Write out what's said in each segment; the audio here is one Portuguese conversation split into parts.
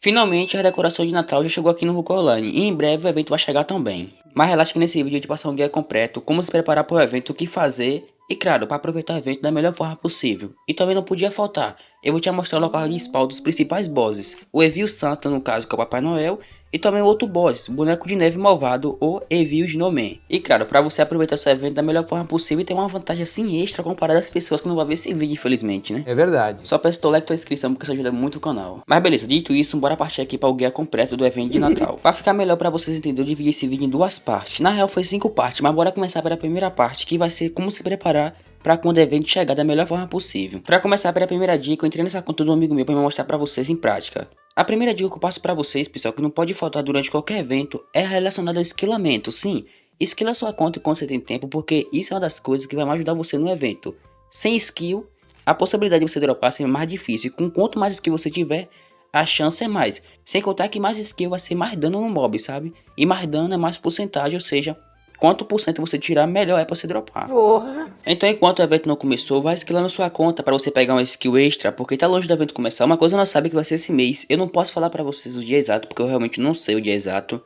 Finalmente a decoração de Natal já chegou aqui no Ruko Online e em breve o evento vai chegar também. Mas relaxa que nesse vídeo eu te passar um guia completo, como se preparar para o evento, o que fazer e claro, para aproveitar o evento da melhor forma possível. E também não podia faltar, eu vou te mostrar o local de spawn dos principais bosses, o Evil Santa no caso que é o Papai Noel, e também o outro boss, o Boneco de Neve Malvado ou Evil Snowman. E claro, para você aproveitar esse evento da melhor forma possível e ter uma vantagem assim extra comparada às pessoas que não vão ver esse vídeo infelizmente, né? É verdade. Só peço teu like e tua inscrição porque isso ajuda muito o canal. Mas beleza, dito isso, bora partir aqui para o guia completo do evento de Natal. Para ficar melhor para vocês entenderem, eu dividi esse vídeo em duas partes. Na real foi 5 partes, mas bora começar pela primeira parte, que vai ser como se preparar para quando o evento chegar da melhor forma possível. Para começar pela primeira dica, eu entrei nessa conta do amigo meu para me mostrar para vocês em prática. A primeira dica que eu passo para vocês, pessoal, que não pode faltar durante qualquer evento, é relacionada ao esquilamento. Sim, esquila sua conta quando você tem tempo, porque isso é uma das coisas que vai mais ajudar você no evento. Sem skill, a possibilidade de você dropar é mais difícil, e com quanto mais skill você tiver, a chance é mais. Sem contar que mais skill vai ser mais dano no mob, sabe? E mais dano é mais porcentagem, ou seja, quanto por cento você tirar, melhor é pra você dropar. Porra! Então enquanto o evento não começou, vai skillando sua conta para você pegar uma skill extra, porque tá longe do evento começar. Uma coisa nós sabemos que vai ser esse mês, eu não posso falar pra vocês o dia exato, porque eu realmente não sei o dia exato.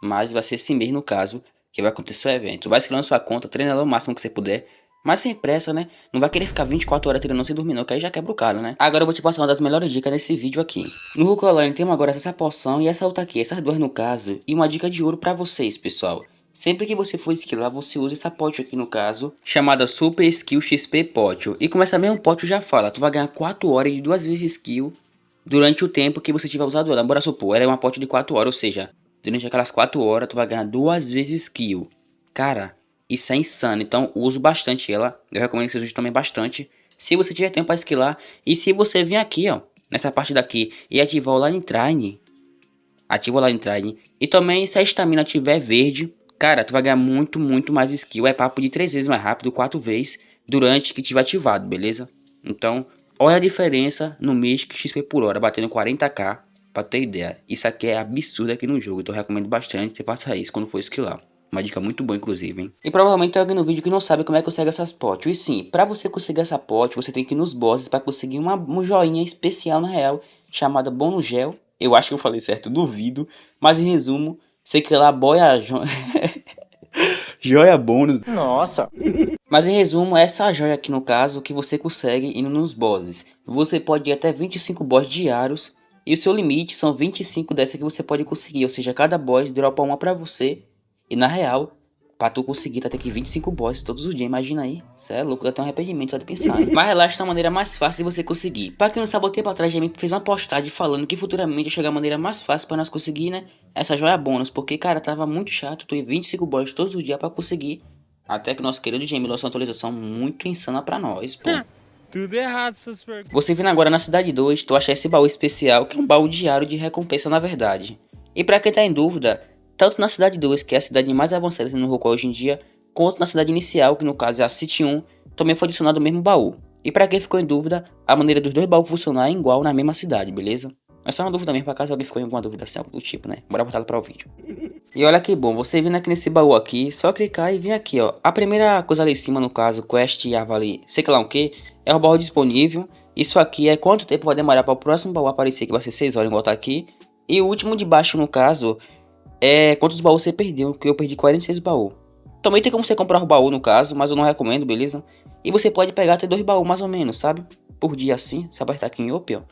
Mas vai ser esse mês no caso, que vai acontecer o evento. Vai skillando sua conta, treina ela o máximo que você puder. Mas sem pressa, né? Não vai querer ficar 24 horas treinando sem dormir não, que aí já quebra o cara, né? Agora eu vou te passar uma das melhores dicas nesse vídeo aqui. No Ruko Online temos agora essa poção e essa outra aqui, essas duas no caso. E uma dica de ouro pra vocês, pessoal. Sempre que você for esquilar, você usa essa pote aqui no caso, chamada Super Skill XP Potion. E com essa mesma potion já fala, tu vai ganhar 4 horas de 2 vezes skill durante o tempo que você tiver usado ela. Bora supor, ela é uma potion de 4 horas, ou seja, durante aquelas 4 horas tu vai ganhar 2 vezes skill. Cara, isso é insano, então uso bastante ela. Eu recomendo que você use também bastante, se você tiver tempo para esquilar. E se você vir aqui, ó, nessa parte daqui e ativar o Line Train, ativa o Line Train. E também se a estamina tiver verde, cara, tu vai ganhar muito mais skill. É papo de 3 vezes mais rápido, 4 vezes durante que tiver ativado, beleza? Então, olha a diferença no Mythic XP por hora, batendo 40k, pra ter ideia. Isso aqui é absurdo aqui no jogo, então eu recomendo bastante que você faça isso quando for esquilar. Uma dica muito boa, inclusive, hein? E provavelmente tem alguém no vídeo que não sabe como é que consegue essas potes. E sim, pra você conseguir essa pote, você tem que ir nos bosses pra conseguir um joinha especial na real, chamada Bônus Gel. Eu acho que eu falei certo, duvido. Mas em resumo, você quer lá boia... joia bônus. Nossa! Mas em resumo, essa é a joia aqui no caso que você consegue indo nos bosses. Você pode ir até 25 bosses diários. E o seu limite são 25 dessa que você pode conseguir. Ou seja, cada boss dropa uma pra você. E na real, pra tu conseguir, tá ter que 25 bosses todos os dias, imagina aí. Cê é louco, dá até um arrependimento só de pensar. Mas relaxa, é uma maneira mais fácil de você conseguir. Pra quem não sabe, um tempo atrás, a gente fez uma postagem falando que futuramente ia chegar a maneira mais fácil pra nós conseguir, né? Essa joia bônus, porque, cara, tava muito chato tu ir 25 bosses todos os dias pra conseguir. Até que o nosso querido Jamie lançou uma atualização muito insana pra nós, pô. Tudo errado essas perguntas. Você vindo agora na Cidade 2, tu acha esse baú especial, que é um baú diário de recompensa na verdade. E pra quem tá em dúvida, tanto na Cidade 2, que é a cidade mais avançada no Ruko hoje em dia, quanto na cidade inicial, que no caso é a City 1, também foi adicionado o mesmo baú. E pra quem ficou em dúvida, a maneira dos dois baús funcionar é igual na mesma cidade, beleza? É só uma dúvida mesmo, pra caso alguém ficou em alguma dúvida assim, algo do tipo, né? Bora voltar para o vídeo. E olha que bom, você vindo aqui nesse baú aqui, só clicar e vir aqui, ó. A primeira coisa ali em cima, no caso, Quest e Avali, sei que lá o que, é o baú disponível. Isso aqui é quanto tempo vai demorar para o próximo baú aparecer, que vai ser 6 horas em voltar aqui. E o último de baixo, no caso, é quantos baús você perdeu, que eu perdi 46 baús. Também tem como você comprar o baú, no caso, mas eu não recomendo, beleza? E você pode pegar até 2 baús, mais ou menos, sabe? Por dia assim, você apertar aqui em Up, ó.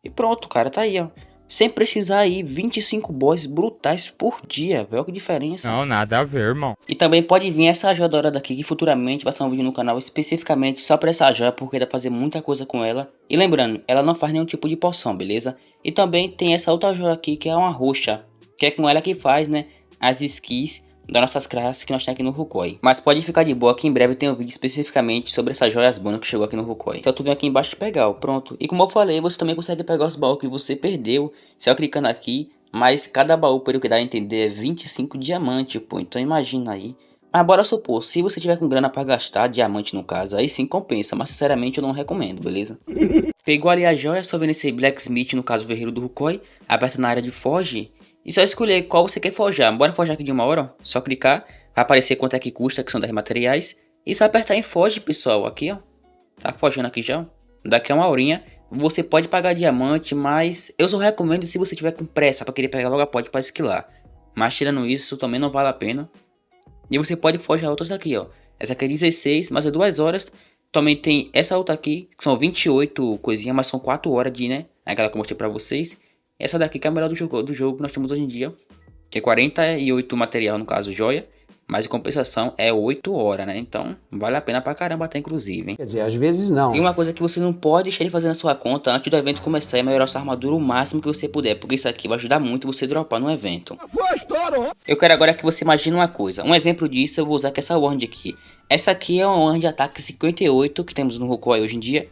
E pronto, cara, tá aí, ó. Sem precisar ir 25 bosses brutais por dia, velho, que diferença. Não, nada a ver, irmão. E também pode vir essa joia dourada aqui, que futuramente vai ser um vídeo no canal especificamente só pra essa joia, porque dá pra fazer muita coisa com ela. E lembrando, ela não faz nenhum tipo de poção, beleza? E também tem essa outra joia aqui, que é uma roxa, que é com ela que faz, né, as skills das nossas classes que nós temos aqui no Rukoi. Mas pode ficar de boa que em breve tem um vídeo especificamente sobre essas joias bônus que chegou aqui no Rukoi. Só tu vem aqui embaixo e pegar, ó, pronto. E como eu falei, você também consegue pegar os baús que você perdeu, só clicando aqui. Mas cada baú, pelo que dá a entender, é 25 diamantes, pô. Então imagina aí. Mas bora supor, se você tiver com grana pra gastar, diamante no caso, aí sim compensa. Mas sinceramente eu não recomendo, beleza? Pegou ali a joia, só vendo esse Blacksmith, no caso o Ferreiro do Rukoi. Aperta na área de Forge. E só escolher qual você quer forjar. Bora forjar aqui de uma hora, ó. Só clicar. Vai aparecer quanto é que custa, que são 10 materiais. E só apertar em Forge, pessoal. Aqui, ó. Tá forjando aqui já, ó. Daqui a uma horinha Você pode pagar diamante, mas eu só recomendo se você tiver com pressa pra querer pegar logo a pote pra esquilar. Mas tirando isso, também não vale a pena. E você pode forjar outras daqui, ó. Essa aqui é 16, mas é 2 horas. Também tem essa outra aqui, que são 28 coisinhas, mas são 4 horas de, né? Aquela que eu mostrei pra vocês. Essa daqui que é a melhor do jogo que nós temos hoje em dia. Que é 48 material, no caso, joia. Mas em compensação é 8 horas, né? Então vale a pena pra caramba até, inclusive, hein? Quer dizer, às vezes não. E uma coisa que você não pode deixar de fazer na sua conta antes do evento começar é melhorar sua armadura o máximo que você puder, porque isso aqui vai ajudar muito você dropar no evento. Eu quero agora que você imagine uma coisa. Um exemplo disso eu vou usar com essa wand aqui. Essa aqui é uma wand de ataque 58 que temos no Rukoi hoje em dia.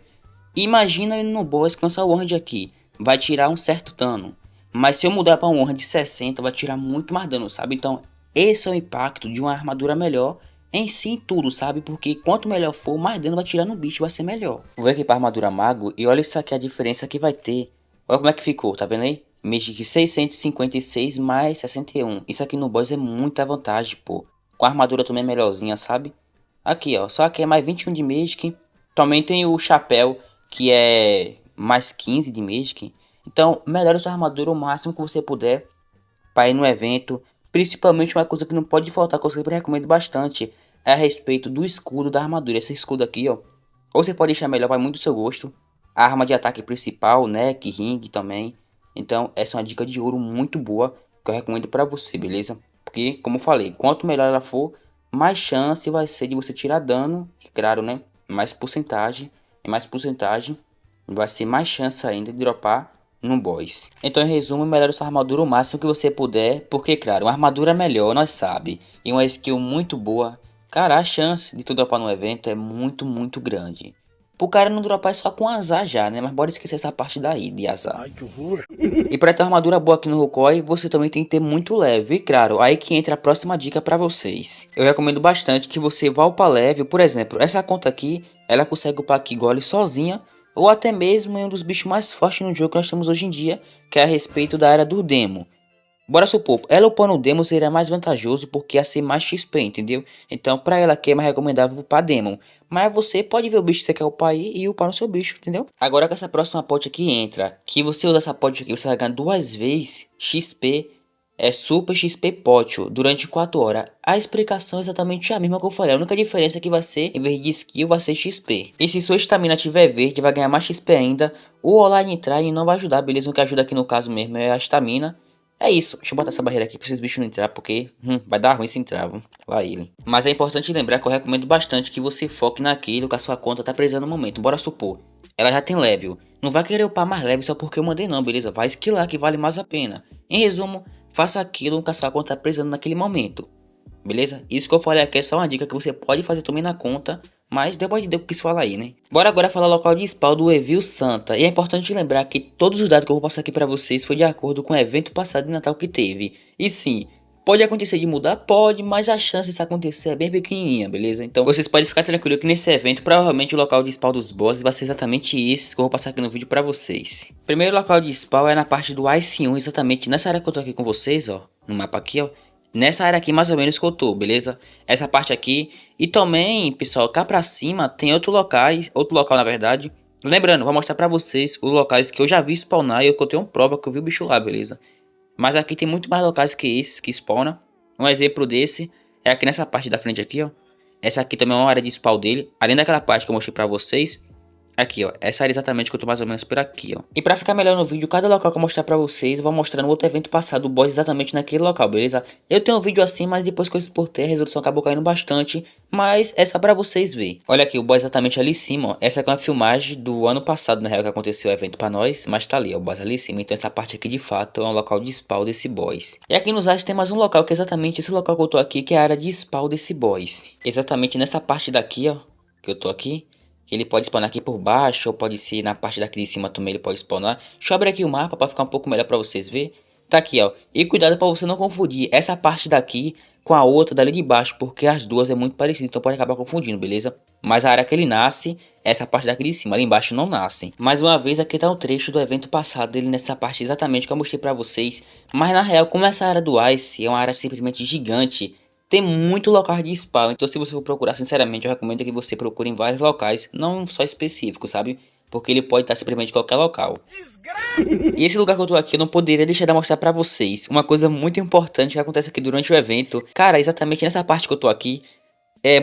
E imagina indo no boss com essa wand aqui. Vai tirar um certo dano. Mas se eu mudar para uma wand de 60 vai tirar muito mais dano, sabe? Então esse é o impacto de uma armadura melhor em si em tudo, sabe? Porque quanto melhor for, mais dano vai tirar no bicho, vai ser melhor. Vou aqui para armadura mago e olha isso aqui, a diferença que vai ter. Olha como é que ficou, tá vendo aí? Magic 656 mais 61. Isso aqui no boss é muita vantagem, pô. Com a armadura também é melhorzinha, sabe? Aqui, ó. Só aqui é mais 21 de Magic. Também tem o chapéu, que é mais 15 de Magic. Então, melhore sua armadura o máximo que você puder para ir no evento. Principalmente uma coisa que não pode faltar, que eu sempre recomendo bastante, é a respeito do escudo da armadura. Esse escudo aqui, ó. Ou você pode deixar melhor, vai muito do seu gosto. A arma de ataque principal, neck, ring também. Então, essa é uma dica de ouro muito boa que eu recomendo para você, beleza? Porque, como eu falei, quanto melhor ela for, mais chance vai ser de você tirar dano. E claro, né? Mais porcentagem. E mais porcentagem vai ser mais chance ainda de dropar no boss. Então, em resumo, melhore sua armadura o máximo que você puder. Porque, claro, uma armadura melhor, nós sabe. E uma skill muito boa. Cara, a chance de tu dropar no evento é muito grande. Pro cara não dropar só com azar já, né? Mas bora esquecer essa parte daí, de azar. Ai, que horror. E pra ter uma armadura boa aqui no Rukoi, você também tem que ter muito leve. E claro, aí que entra a próxima dica pra vocês. Eu recomendo bastante que você vá upar leve. Por exemplo, essa conta aqui, ela consegue upar aqui gole sozinha. Ou até mesmo em um dos bichos mais fortes no jogo que nós temos hoje em dia, que é a respeito da área do demo. Bora supor, ela upando o demo seria mais vantajoso porque ia ser mais XP, entendeu? Então pra ela aqui é mais recomendável upar demo. Mas você pode ver o bicho que você quer upar aí e upar no seu bicho, entendeu? Agora que essa próxima pote aqui entra, que você usa essa pote aqui, você vai ganhar 2 vezes XP, é Super XP Potio, durante 4 horas. A explicação é exatamente a mesma que eu falei, a única diferença é que vai ser, em vez de skill, vai ser XP. E se sua estamina tiver verde, vai ganhar mais XP ainda. O online Try não vai ajudar, beleza? O que ajuda aqui no caso mesmo é a estamina. É isso, deixa eu botar essa barreira aqui pra esses bichos não entrar, porque vai dar ruim se entrar, vai ele. Mas é importante lembrar que eu recomendo bastante que você foque naquilo que a sua conta tá precisando no momento. Bora supor, ela já tem level, não vai querer upar mais level só porque eu mandei não, beleza? Vai esquilar que vale mais a pena. Em resumo, faça aquilo que a sua conta tá precisando naquele momento. Beleza? Isso que eu falei aqui é só uma dica que você pode fazer também na conta, mas depois de Deus que quis falar aí, né? Bora agora falar o local de spawn do Evil Santa. E é importante lembrar que todos os dados que eu vou passar aqui pra vocês foi de acordo com o evento passado de Natal que teve. E sim, pode acontecer de mudar? Pode, mas a chance disso acontecer é bem pequenininha, beleza? Então vocês podem ficar tranquilos que nesse evento provavelmente o local de spawn dos bosses vai ser exatamente esse que eu vou passar aqui no vídeo pra vocês. Primeiro local de spawn é na parte do Ice 1, exatamente nessa área que eu tô aqui com vocês, ó. No mapa aqui, ó. Nessa área aqui mais ou menos que eu tô, beleza? Essa parte aqui. E também, pessoal, cá pra cima tem outro local na verdade. Lembrando, vou mostrar pra vocês os locais que eu já vi spawnar e eu tenho prova que eu vi o bicho lá, beleza? Mas aqui tem muito mais locais que esses que spawnam. Um exemplo desse é aqui nessa parte da frente aqui, ó. Essa aqui também é uma área de spawn dele. Além daquela parte que eu mostrei pra vocês. Aqui, ó, essa área exatamente que eu tô mais ou menos por aqui, ó. E pra ficar melhor no vídeo, cada local que eu mostrar pra vocês, eu vou mostrar no outro evento passado o boss exatamente naquele local, beleza? Eu tenho um vídeo assim, mas depois que eu exportei, a resolução acabou caindo bastante, mas é só pra vocês verem. Olha aqui, o boss exatamente ali em cima, ó. Essa aqui é uma filmagem do ano passado, na real, que aconteceu o evento pra nós, mas tá ali, ó, o boss ali em cima. Então essa parte aqui, de fato, é um local de spawn desse boss. E aqui nos ares tem mais um local, que é exatamente esse local que eu tô aqui, que é a área de spawn desse boss. Exatamente nessa parte daqui, ó, que eu tô aqui. Ele pode spawnar aqui por baixo, ou pode ser na parte daqui de cima também ele pode spawnar. Deixa eu abrir aqui o mapa para ficar um pouco melhor para vocês verem. Tá aqui, ó. E cuidado para você não confundir essa parte daqui com a outra dali de baixo, porque as duas é muito parecido, então pode acabar confundindo, beleza? Mas a área que ele nasce, essa parte daqui de cima, ali embaixo não nasce. Mais uma vez, aqui tá um trecho do evento passado dele nessa parte exatamente que eu mostrei para vocês. Mas na real, como essa área do Ice é uma área simplesmente gigante, tem muito local de spawn, então se você for procurar, sinceramente, eu recomendo que você procure em vários locais, não só específicos, sabe? porque ele pode estar simplesmente em qualquer local. E esse lugar que eu tô aqui, eu não poderia deixar de mostrar pra vocês uma coisa muito importante que acontece aqui durante o evento. Cara, exatamente nessa parte que eu tô aqui,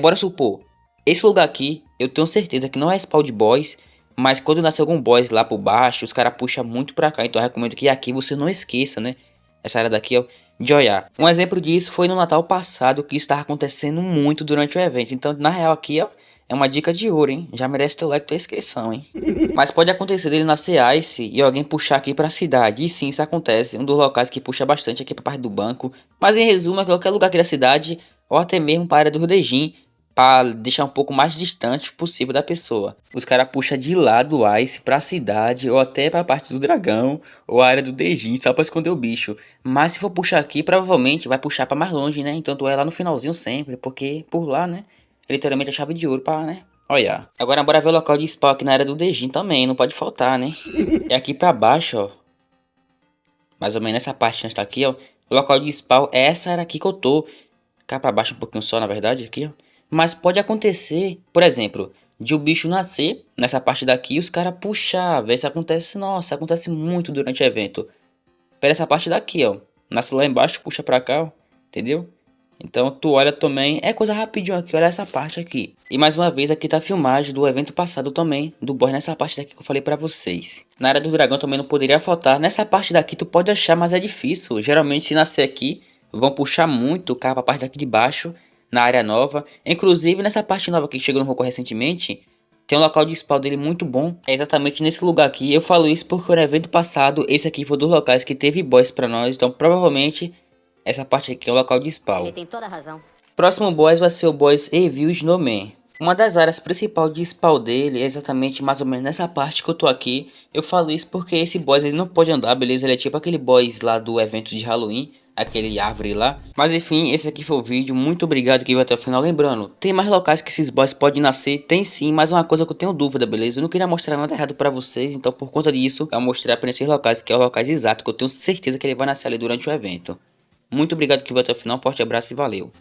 bora supor, esse lugar aqui, eu tenho certeza que não é spawn de boss, mas quando nasce algum boss lá por baixo, os caras puxam muito pra cá. Então eu recomendo que aqui você não esqueça, né, essa área daqui, ó, de olhar. Um exemplo disso foi no Natal passado, que isso estava acontecendo muito durante o evento. Então, na real aqui, ó, é uma dica de ouro, hein? Já merece teu like e tua inscrição, hein? Mas pode acontecer dele nascer Ice e alguém puxar aqui pra cidade. E sim, isso acontece. Um dos locais que puxa bastante aqui pra parte do banco. Mas em resumo, é qualquer lugar aqui da cidade, ou até mesmo para a área do Rodejim, para deixar um pouco mais distante possível da pessoa. Os caras puxam de lá do Ice pra cidade, ou até pra parte do dragão, ou a área do Dejin, só pra esconder o bicho. Mas se for puxar aqui, provavelmente vai puxar pra mais longe, né? Então tu é lá no finalzinho sempre, porque por lá, né, é literalmente a chave de ouro pra, né, olha. Agora bora ver o local de spawn aqui na área do Dejin também, não pode faltar, né? É aqui pra baixo, ó. Mais ou menos nessa parte que tá aqui, ó. O local de spawn é essa área aqui que eu tô. Cá pra baixo um pouquinho só, na verdade, aqui, ó. Mas pode acontecer, por exemplo, de o bicho nascer nessa parte daqui e os caras puxar, ver se acontece. Nossa, acontece muito durante o evento. Pera essa parte daqui, ó. Nasce lá embaixo, puxa pra cá, ó. Entendeu? Então tu olha também, é coisa rapidinho aqui, olha essa parte aqui. E mais uma vez aqui tá a filmagem do evento passado também, do boss nessa parte daqui que eu falei pra vocês. Na área do dragão também não poderia faltar. Nessa parte daqui tu pode achar, mas é difícil. Geralmente se nascer aqui, vão puxar muito o cara pra parte daqui de baixo, na área nova. Inclusive nessa parte nova que chegou no Roku recentemente, tem um local de spawn dele muito bom. É exatamente nesse lugar aqui. Eu falo isso porque no evento passado, esse aqui foi um dos locais que teve boss pra nós. Então provavelmente essa parte aqui é o local de spawn. Ele tem toda a razão. Próximo boss vai ser o boss Evil Snowman. Uma das áreas principais de spawn dele é exatamente mais ou menos nessa parte que eu tô aqui. Eu falo isso porque esse boss ele não pode andar, beleza? Ele é tipo aquele boss lá do evento de Halloween, aquele árvore lá. Mas enfim, esse aqui foi o vídeo. Muito obrigado que veio até o final. Lembrando, tem mais locais que esses boss podem nascer? Tem sim, mas uma coisa que eu tenho dúvida, beleza? Eu não queria mostrar nada errado pra vocês, então por conta disso, eu mostrei apenas esses locais, que é os locais exatos, que eu tenho certeza que ele vai nascer ali durante o evento. Muito obrigado que veio até o final, um forte abraço e valeu.